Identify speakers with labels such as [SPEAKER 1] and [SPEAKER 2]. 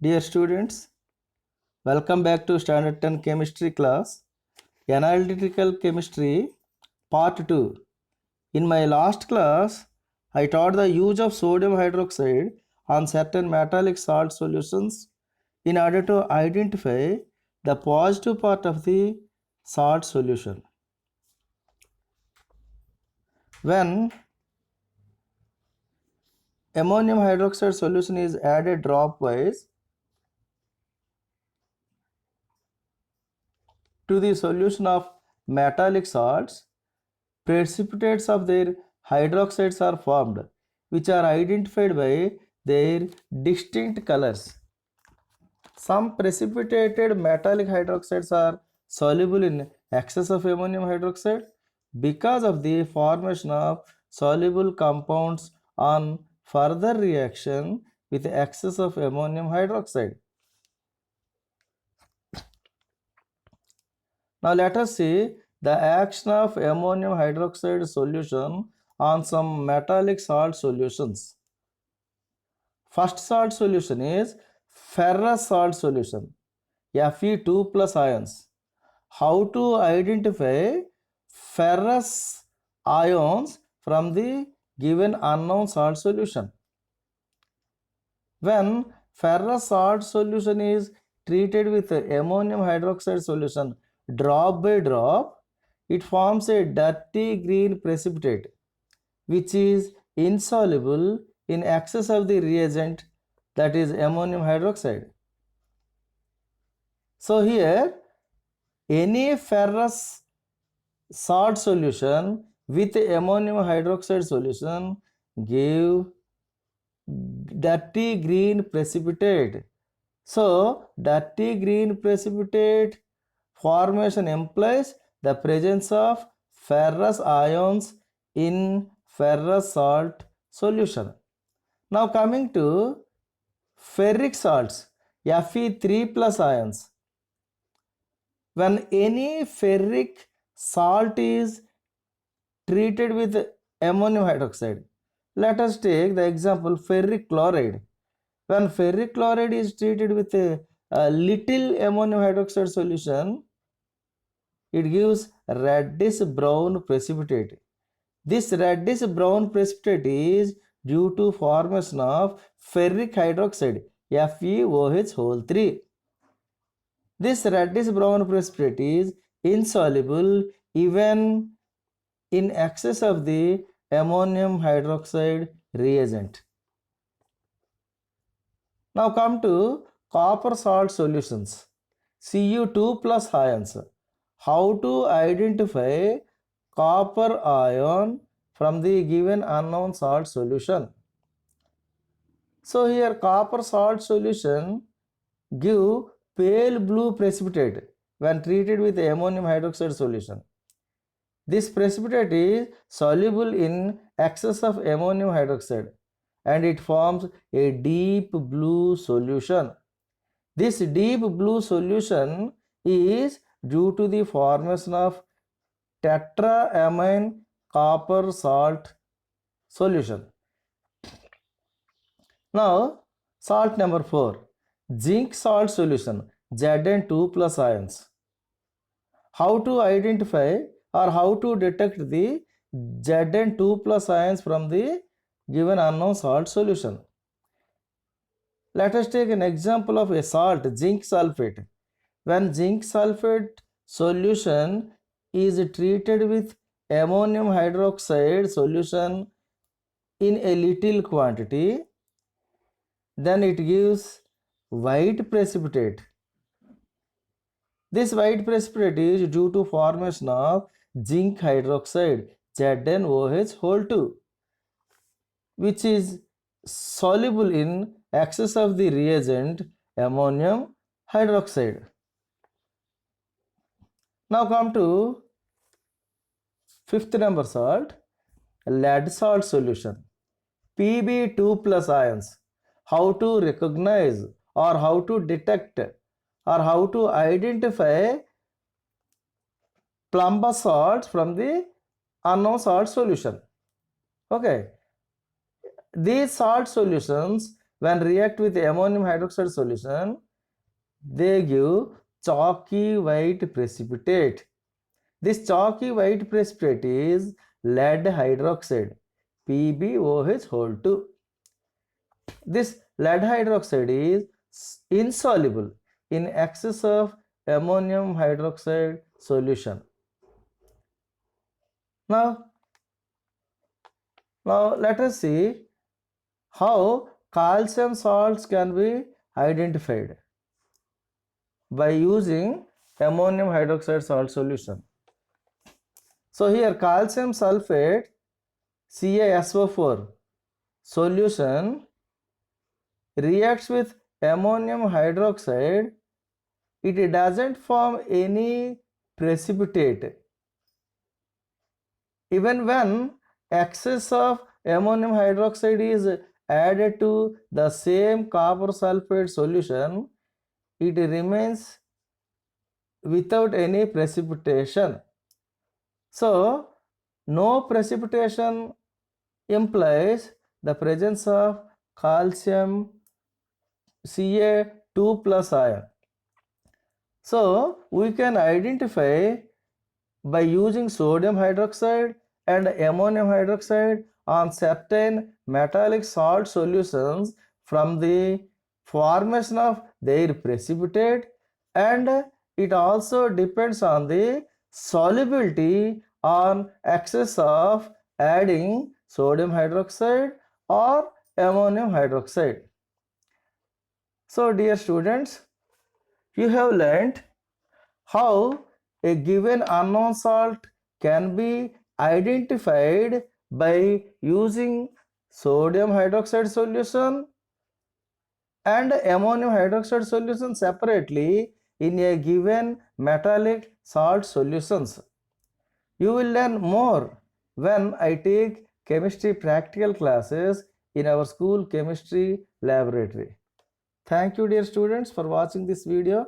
[SPEAKER 1] Dear students, welcome back to Standard 10 Chemistry class, Analytical Chemistry Part 2. In my last class, I taught the use of sodium hydroxide on certain metallic salt solutions in order to identify the positive part of the salt solution. When ammonium hydroxide solution is added dropwise to the solution of metallic salts, precipitates of their hydroxides are formed, which are identified by their distinct colors. Some precipitated metallic hydroxides are soluble in excess of ammonium hydroxide because of the formation of soluble compounds on further reaction with excess of ammonium hydroxide. Now let us see the action of ammonium hydroxide solution on some metallic salt solutions. First salt solution is ferrous salt solution, Fe2 plus ions. How to identify ferrous ions from the given unknown salt solution? When ferrous salt solution is treated with ammonium hydroxide solution drop by drop, it forms a dirty green precipitate which is insoluble in excess of the reagent, that is ammonium hydroxide. So here any ferrous salt solution with ammonium hydroxide solution give dirty green precipitate. So dirty green precipitate formation implies the presence of ferrous ions in ferrous salt solution. Now coming to ferric salts, Fe3 plus ions. When any ferric salt is treated with ammonium hydroxide, let us take the example ferric chloride. When ferric chloride is treated with a little ammonium hydroxide solution, it gives reddish brown precipitate. This reddish brown precipitate is due to formation of ferric hydroxide, FeOH3. This reddish brown precipitate is insoluble even in excess of the ammonium hydroxide reagent. Now come to copper salt solutions, Cu2 plus ions. How to identify copper ion from the given unknown salt solution? So here copper salt solution give pale blue precipitate when treated with ammonium hydroxide solution. This precipitate is soluble in excess of ammonium hydroxide and it forms a deep blue solution. This deep blue solution is due to the formation of tetraamine copper salt solution. Now salt number 4, zinc salt solution, Zn2 plus ions. How to identify or how to detect the Zn2 plus ions from the given unknown salt solution? Let us take an example of a salt, zinc sulfate. When zinc sulfate solution is treated with ammonium hydroxide solution in a little quantity, then it gives white precipitate. This white precipitate is due to formation of zinc hydroxide, ZnOH2, which is soluble in excess of the reagent ammonium hydroxide. Now come to fifth number salt, lead salt solution, Pb2 plus ions. How to recognize or how to detect or how to identify Plumber salts from the unknown salt solution. Okay, these salt solutions when react with ammonium hydroxide solution, they give chalky white precipitate. This chalky white precipitate is lead hydroxide, PbOH2. This lead hydroxide is insoluble in excess of ammonium hydroxide solution. Now let us see how calcium salts can be identified by using ammonium hydroxide salt solution. So here calcium sulfate CaSO4 solution reacts with ammonium hydroxide. It doesn't form any precipitate. Even when excess of ammonium hydroxide is added to the same copper sulfate solution, it remains without any precipitation. So, no precipitation implies the presence of calcium Ca2 plus ion. So, we can identify by using sodium hydroxide and ammonium hydroxide on certain metallic salt solutions from the formation of their precipitate, and it also depends on the solubility on excess of adding sodium hydroxide or ammonium hydroxide. So dear students, you have learnt how a given unknown salt can be identified by using sodium hydroxide solution and ammonium hydroxide solution separately in a given metallic salt solutions. You will learn more when I take chemistry practical classes in our school chemistry laboratory. Thank you dear students for watching this video.